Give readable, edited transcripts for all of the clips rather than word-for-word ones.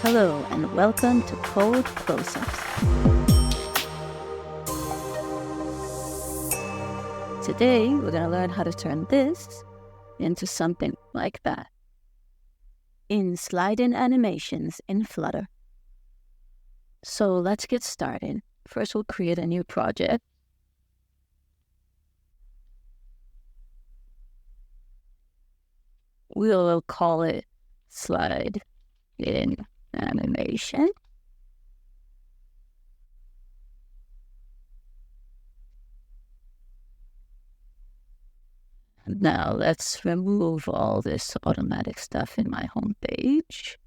Hello and welcome to Code Closeups. Today we're going to learn how to turn this into something like that in slide-in animations in Flutter. So let's get started. First we'll create a new project. We'll call it slide-in animation. Now let's remove all this automatic stuff in my home page.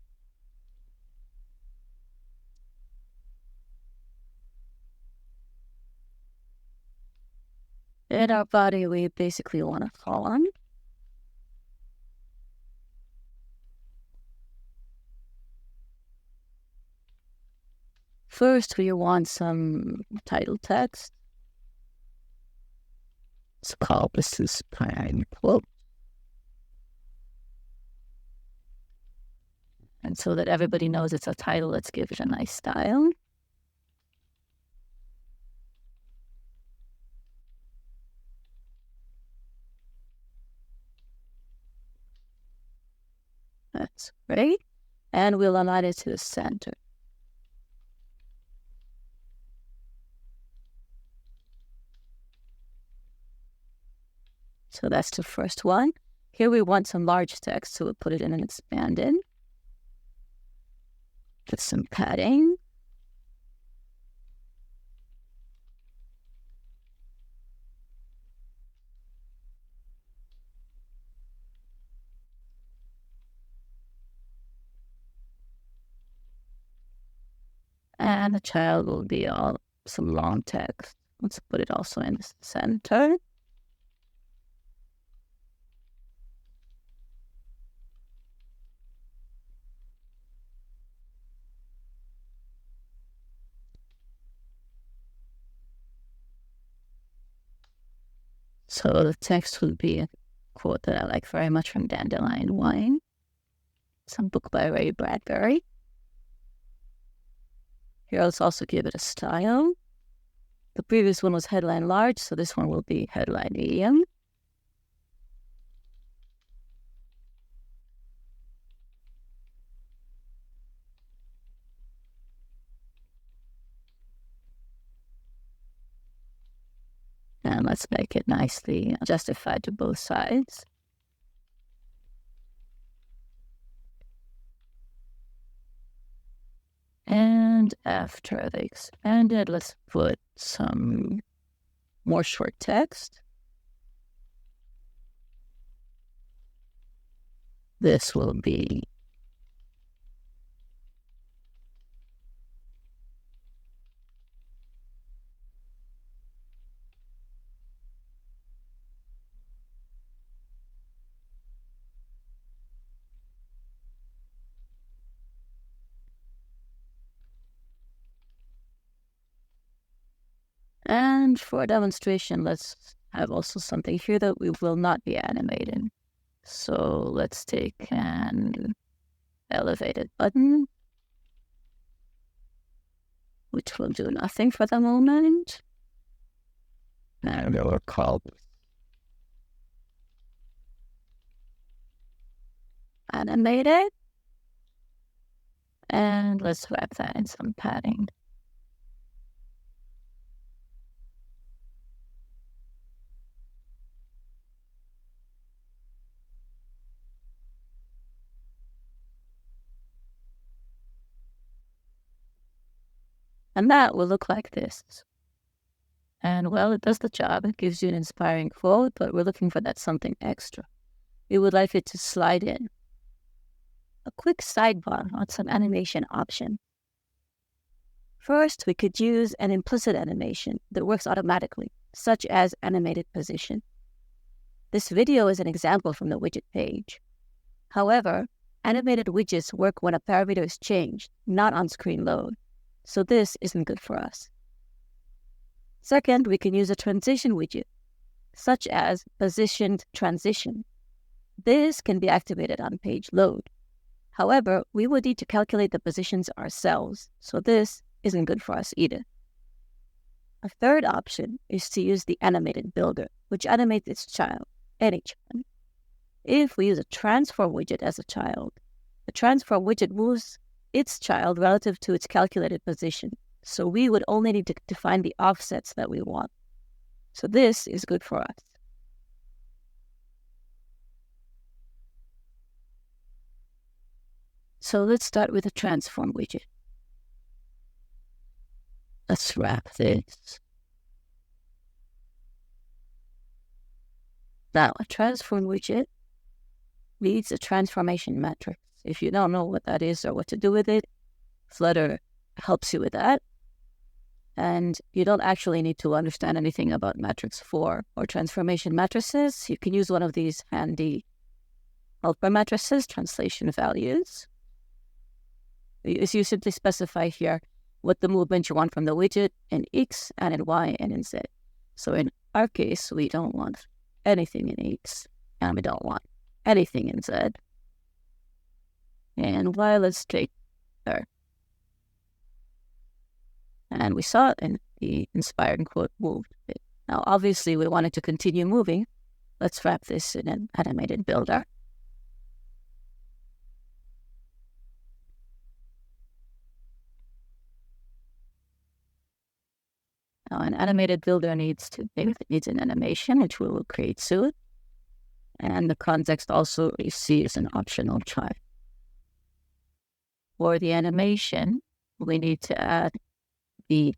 In our body, we basically want a column. First, we want some title text. Let's call this inspiring quote. And so that everybody knows it's a title, let's give it a nice style. That's great. And we'll align it to the center. So that's the first one. Here we want some large text, so we'll put it in an expanded. With some padding. And the child will be all some long text. Let's put it also in the center. So the text will be a quote that I like very much from Dandelion Wine. Some book by Ray Bradbury. Here let's also give it a style. The previous one was headline large, so this one will be headline medium. And let's make it nicely justified to both sides. And after they expanded, let's put some more short text. This will be And for a demonstration, let's have also something here that we will not be animating. So let's take an elevated button, which will do nothing for the moment. And we'll call animated. And let's wrap that in some padding. And that will look like this. And well, it does the job. It gives you an inspiring quote, but we're looking for that something extra. We would like it to slide in. A quick sidebar on some animation option. First, we could use an implicit animation that works automatically, such as animated position. This video is an example from the widget page. However, animated widgets work when a parameter is changed, not on screen load. So this isn't good for us. Second, we can use a transition widget, such as positioned transition. This can be activated on page load. However, we would need to calculate the positions ourselves, so this isn't good for us either. A third option is to use the animated builder, which animates its child, any child. If we use a transform widget as a child, the transform widget moves its child relative to its calculated position, so we would only need to define the offsets that we want. So this is good for us. So let's start with a transform widget. Let's wrap this. Now, a transform widget needs a transformation matrix. If you don't know what that is or what to do with it, Flutter helps you with that. And you don't actually need to understand anything about matrix 4 or transformation matrices. You can use one of these handy helper matrices, translation values. You simply specify here what the movement you want from the widget in X and in Y and in Z. So in our case, we don't want anything in X and we don't want anything in Z. And Y, let's take there. And we saw it in the inspiring quote moved. Now, obviously, we wanted to continue moving. Let's wrap this in an animated builder. Now, an animated builder needs two things. It needs an animation, which we will create soon. And the context also receives an optional child. For the animation, we need to add the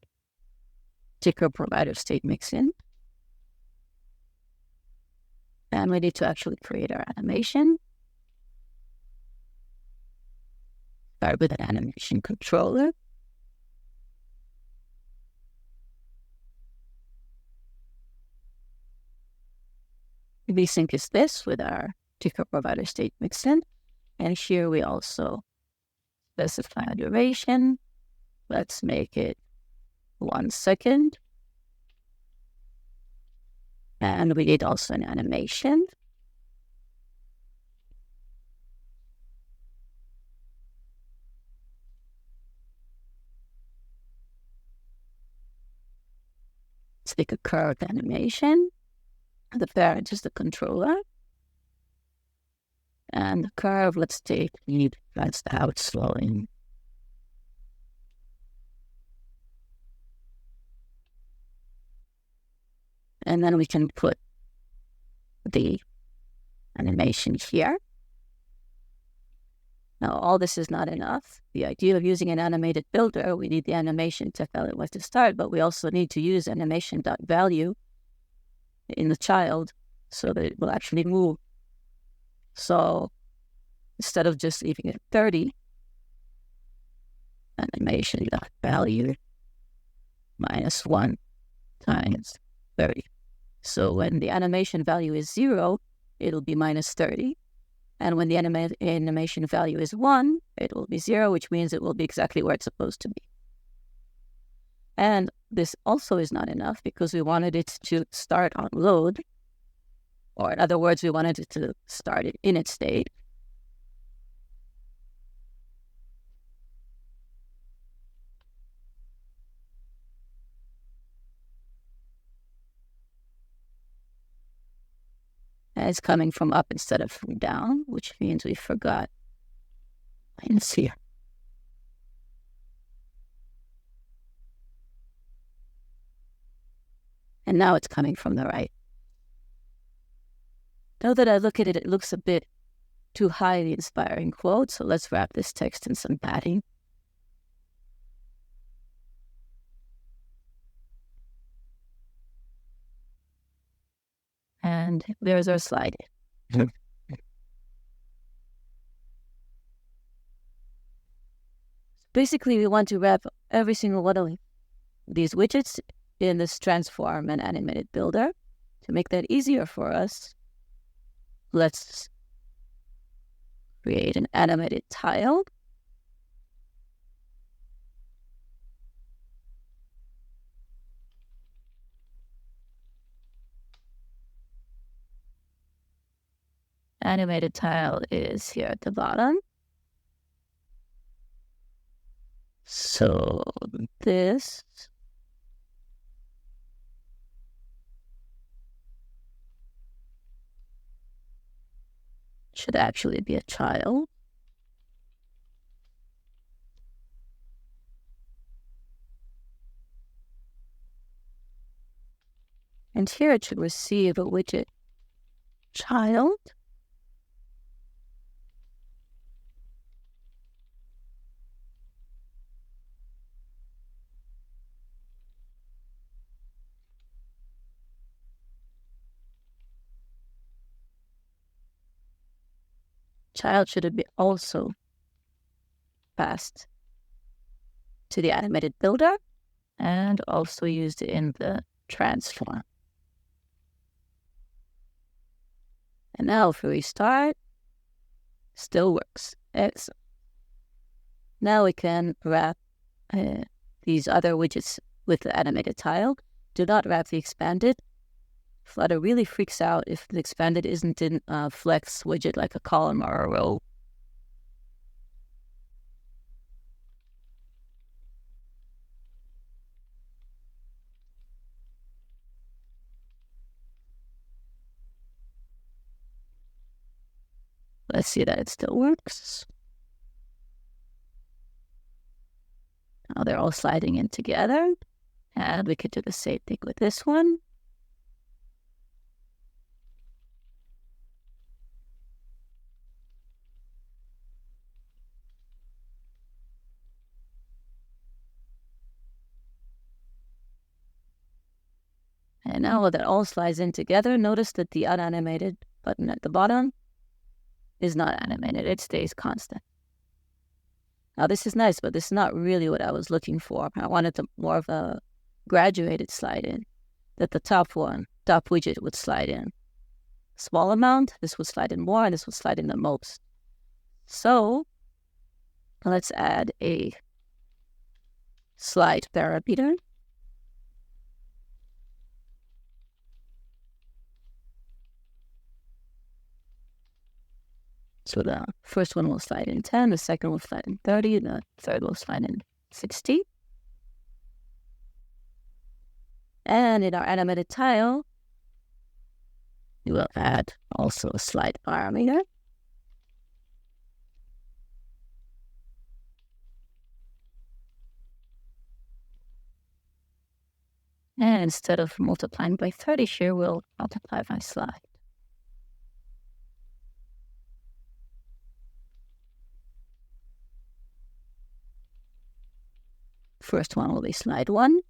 ticker provider state mixin. And we need to actually create our animation. Start with an animation controller. Vsync is this with our ticker provider state mixin. And here we also specify a duration. Let's make it 1 second. And we need also an animation. Let's take a curved animation. The parent is the controller. And the curve, let's take that's the how it's flowing. And then we can put the animation here. Now, all this is not enough. The idea of using an animated builder, we need the animation to tell it what to start, but we also need to use animation.value in the child so that it will actually move. So instead of just leaving it 30, animation.value minus 1 times 30. So when the animation value is 0, it'll be minus 30. And when the animation value is 1, it will be 0, which means it will be exactly where it's supposed to be. And this also is not enough because we wanted it to start on load, or in other words, we wanted it to start it in its state. And it's coming from up instead of from down, which means we forgot minus here. And now it's coming from the right. Now that I look at it, it looks a bit too high, the inspiring quote. So let's wrap this text in some padding. And there's our slide. Basically, we want to wrap every single one of these widgets in this transform and animated builder. To make that easier for us, let's create an animated tile. Animated tile is here at the bottom. So this should actually be a child. And here it should receive a widget child. Child should be also passed to the animated builder and also used in the transform. And now if we restart, still works. Excellent. Now we can wrap these other widgets with the animated tile. Do not wrap the expanded. Flutter really freaks out if the expanded isn't in a flex widget like a column or a row. Let's see that it still works. Now they're all sliding in together. And we could do the same thing with this one. And now that all slides in together, notice that the unanimated button at the bottom is not animated. It stays constant. Now this is nice, but this is not really what I was looking for. I wanted more of a graduated slide in, that the top widget would slide in. Small amount, this would slide in more, and this would slide in the most. So let's add a slide parameter. So the first one will slide in 10, the second will slide in 30, the third will slide in 60. And in our animated tile, we will add also a slide parameter. And instead of multiplying by 30 here, we'll multiply by slide. First one will be slide 1.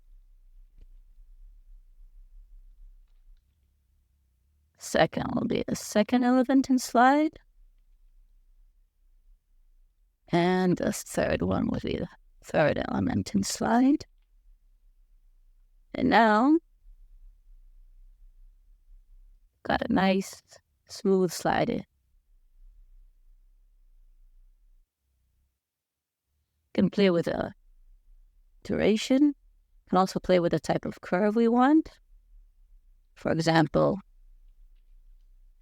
Second will be the second element in slide. And the third one will be the third element in slide. And now, got a nice, smooth slide in. Can play with a duration. Can also play with the type of curve we want. For example,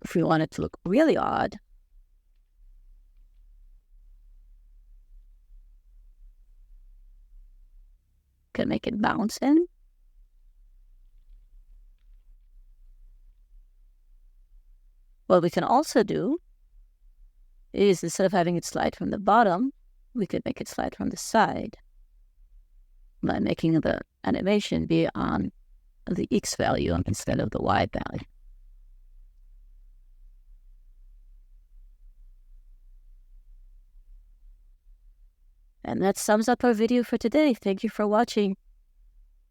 if we want it to look really odd, can make it bounce in. What we can also do is, instead of having it slide from the bottom, we could make it slide from the side by making the animation be on the X value instead of the Y value. And that sums up our video for today. Thank you for watching.